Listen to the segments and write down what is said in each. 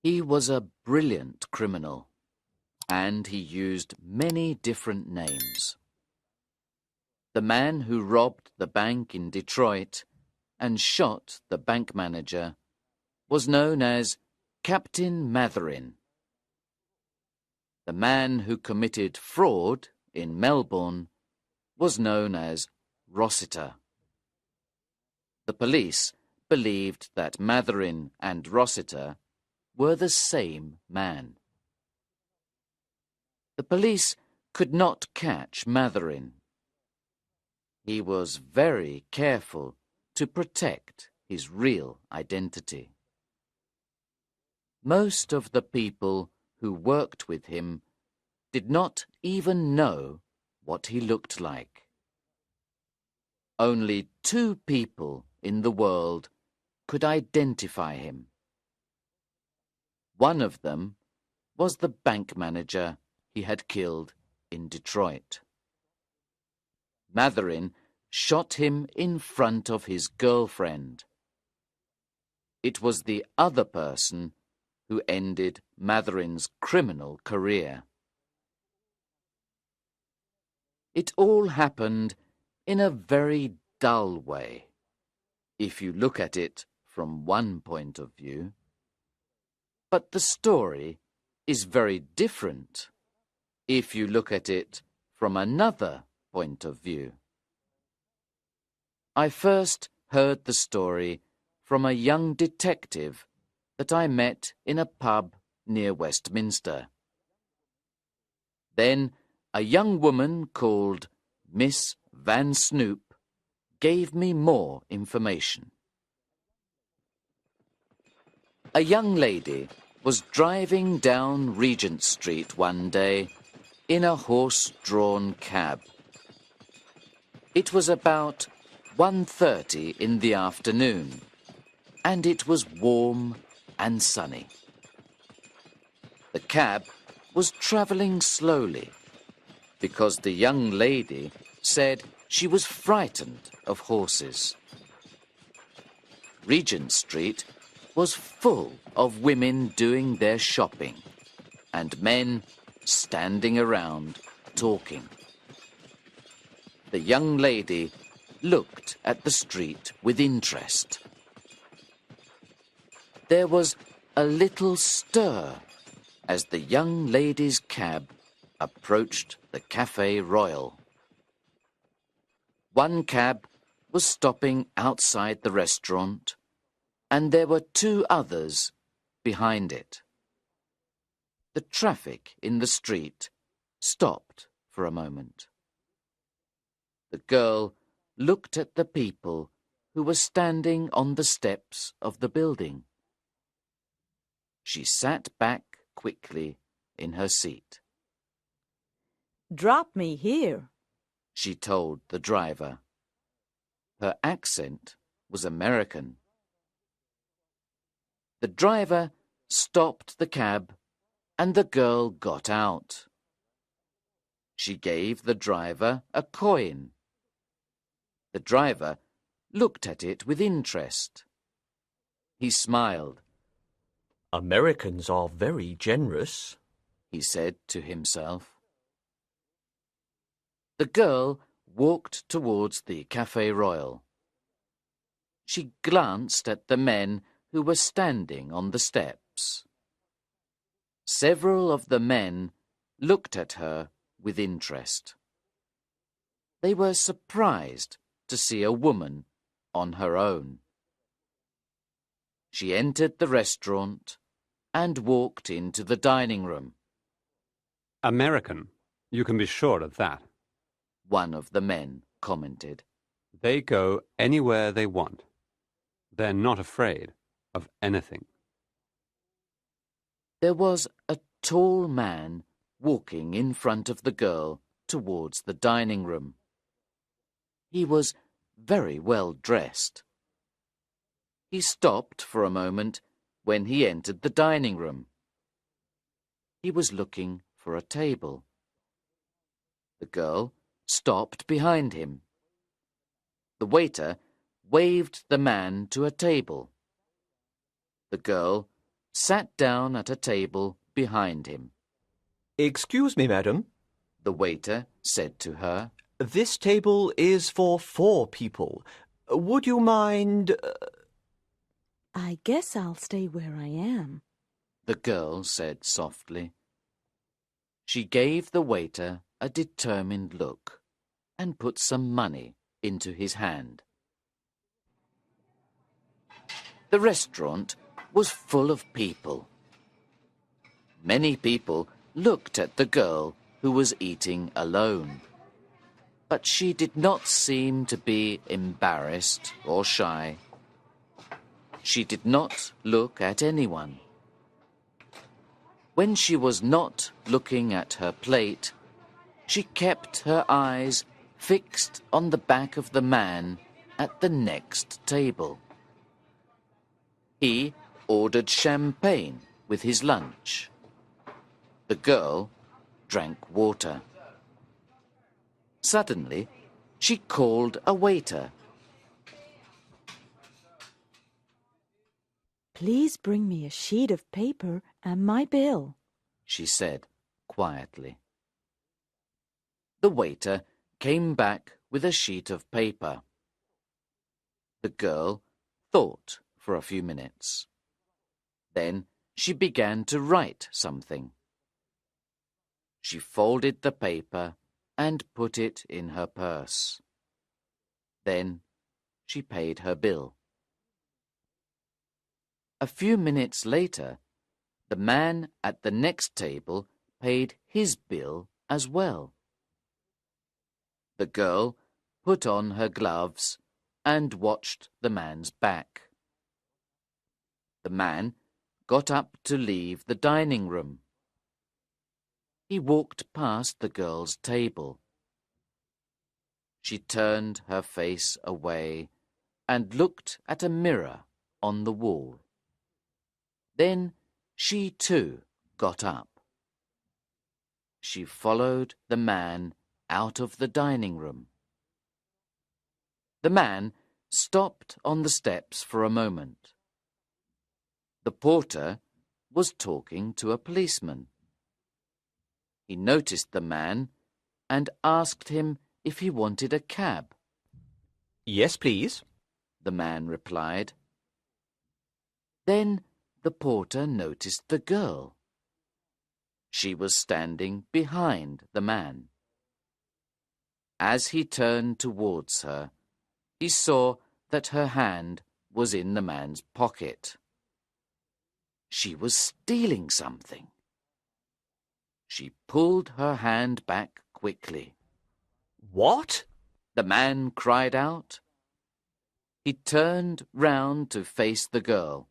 He was a brilliant criminal, and he used many different names. The man who robbed the bank in Detroit and shot the bank manager was known as Captain Matherin. The man who committed fraud in Melbourne was known as Rossiter. The police believed that Matherin and Rossiter were the same man. The police could not catch Matherin. He was very careful to protect his real identity. Most of the people who worked with him did not even know what he looked like. Only 2 people in the world could identify him. One of them was the bank manager he had killed in Detroit. Matherin shot him in front of his girlfriend. It was the other person who ended Matherin's criminal career. It all happened in a very dull way, if you look at it from one point of view. But the story is very different if you look at it from another point of view. I first heard the story from a young detective that I met in a pub near Westminster. Then a young woman called Miss Van Snoop gave me more information. A young lady was driving down Regent Street one day in a horse-drawn cab. It was about 1:30 in the afternoon, and it was warm and sunny. The cab was travelling slowly because the young lady said she was frightened of horses. Regent Street was full of women doing their shopping and men standing around talking. The young lady looked at the street with interest. There was a little stir as the young lady's cab approached the Café Royal. One cab was stopping outside the restaurant, and there were 2 others behind it. The traffic in the street stopped for a moment. The girl looked at the people who were standing on the steps of the building. She sat back quickly in her seat. "Drop me here," she told the driver. Her accent was American. The driver stopped the cab and the girl got out. She gave the driver a coin. The driver looked at it with interest. He smiled. "Americans are very generous," he said to himself. The girl walked towards the Café Royal. She glanced at the men who were standing on the steps. Several of the men looked at her with interest. They were surprised to see a woman on her own. She entered the restaurant and walked into the dining room. "American, you can be sure of that," one of the men commented. "They go anywhere they want. They're not afraid of anything." There was a tall man walking in front of the girl towards the dining room. He was very well dressed. He stopped for a moment when he entered the dining room. He was looking for a table. The girl stopped behind him. The waiter waved the man to a table. The girl sat down at a table behind him. Excuse me, madam. The waiter said to her. This table is for 4 people. Would you mind... I guess I'll stay where I am, The girl said softly. She gave the waiter a determined look and put some money into his hand. The restaurant was full of people. Many people looked at the girl who was eating alone, but she did not seem to be embarrassed or shy. She did not look at anyone. When she was not looking at her plate, she kept her eyes fixed on the back of the man at the next table. He ordered champagne with his lunch. The girl drank water. Suddenly, she called a waiter. Please bring me a sheet of paper and my bill, she said quietly. The waiter came back with a sheet of paper. The girl thought for a few minutes. Then she began to write something. She folded the paper and put it in her purse. Then she paid her bill. A few minutes later, the man at the next table paid his bill as well. The girl put on her gloves and watched the man's back. The man got up to leave the dining room. He walked past the girl's table. She turned her face away and looked at a mirror on the wall. Then she too got up. She followed the man out of the dining room. The man stopped on the steps for a moment. The porter was talking to a policeman. He noticed the man and asked him if he wanted a cab. Yes, please. The man replied. Then the porter noticed the girl. She was standing behind the man. As he turned towards her, he saw that her hand was in the man's pocket. She was stealing something. She pulled her hand back quickly. What? The man cried out. He turned round to face the girl.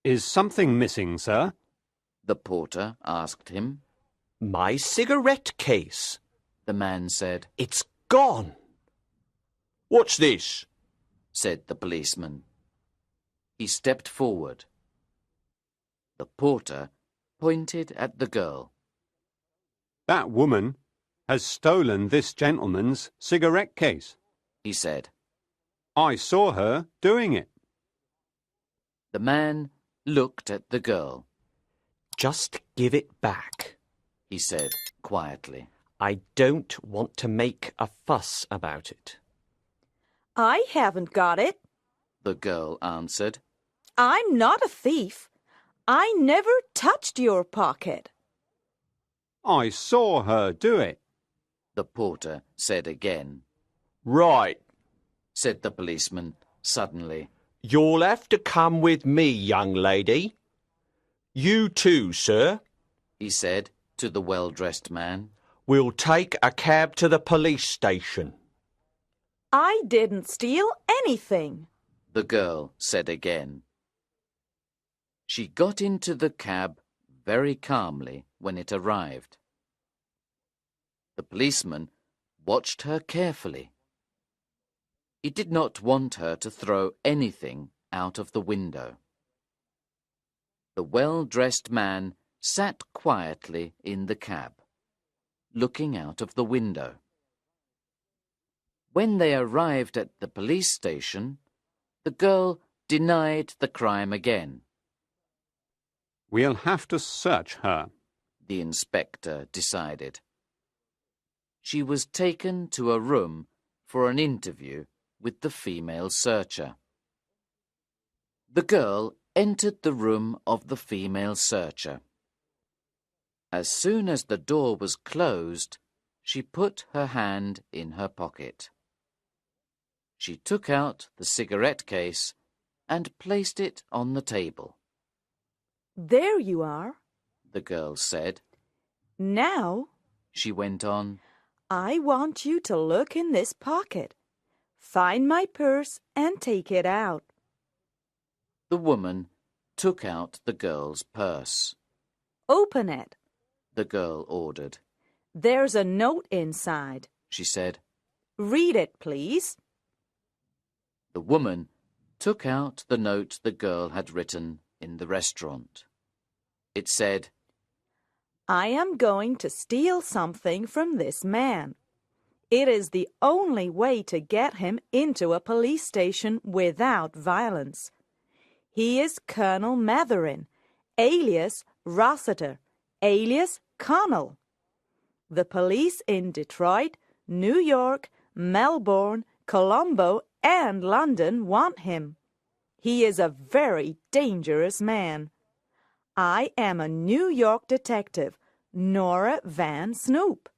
Is something missing, sir? The porter asked him. My cigarette case, The man said. It's gone. What's this? Said the policeman. He stepped forward. The porter pointed at the girl. That woman has stolen this gentleman's cigarette case, He said. I saw her doing it. The man looked at the girl. Just give it back. He said quietly. I don't want to make a fuss about it. I haven't got it. The girl answered. I'm not a thief. I never touched your pocket. I saw her do it. The porter said again. Right. Said the policeman suddenly. You'll have to come with me, young lady. You too, sir. He said to the well-dressed man. We'll take a cab to the police station. I didn't steal anything. The girl said again. She got into the cab very calmly when it arrived. The policeman watched her carefully. He did not want her to throw anything out of the window. The well-dressed man sat quietly in the cab, looking out of the window. When they arrived at the police station, the girl denied the crime again. We'll have to search her, the inspector decided. She was taken to a room for an interview with the female searcher. The girl entered the room of the female searcher. As soon as the door was closed, she put her hand in her pocket. She took out the cigarette case and placed it on the table. There you are. The girl said. Now, She went on. I want you to look in this pocket. Find my purse and take it out. The woman took out the girl's purse. Open it. The girl ordered. There's a note inside. She said. Read it, please. The woman took out the note the girl had written in the restaurant. It said, I am going to steal something from this man. It is the only way to get him into a police station without violence. He is Colonel Matherin, alias Rossiter, alias Connell. The police in Detroit, New York, Melbourne, Colombo, and London want him. He is a very dangerous man. I am a New York detective, Nora Van Snoop.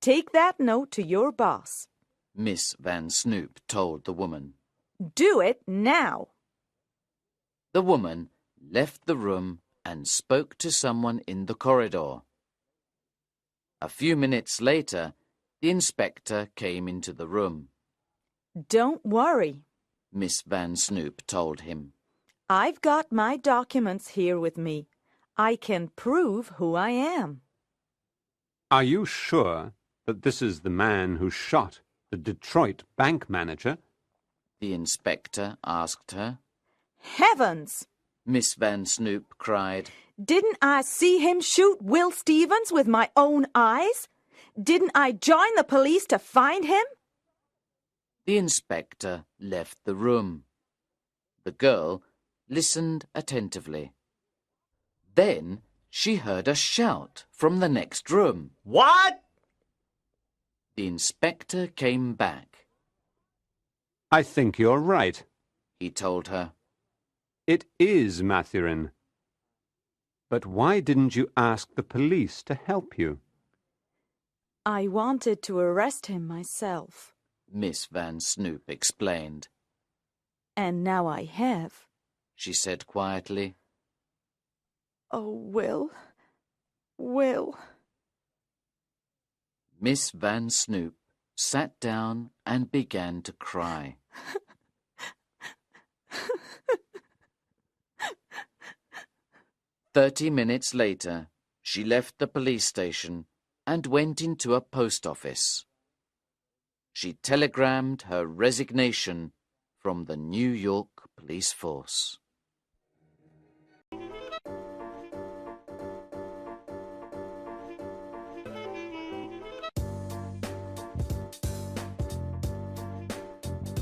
Take that note to your boss. Miss Van Snoop told the woman. Do it now. The woman left the room and spoke to someone in the corridor. A few minutes later, the inspector came into the room. Don't worry. Miss Van Snoop told him. I've got my documents here with me. I can prove who I am. Are you sure that this is the man who shot the Detroit bank manager? The inspector asked her. Heavens! Miss Van Snoop cried. Didn't I see him shoot Will Stevens with my own eyes? Didn't I join the police to find him? The inspector left the room. The girl listened attentively. Then she heard a shout from the next room. What? The inspector came back. I think you're right. He told her. It is Matherin. But why didn't you ask the police to help you? I wanted to arrest him myself. Miss Van Snoop explained. And now I have. She said quietly. Oh, Will. Will. Miss Van Snoop sat down and began to cry. 30 minutes later, she left the police station and went into a post office. She telegrammed her resignation from the New York police force.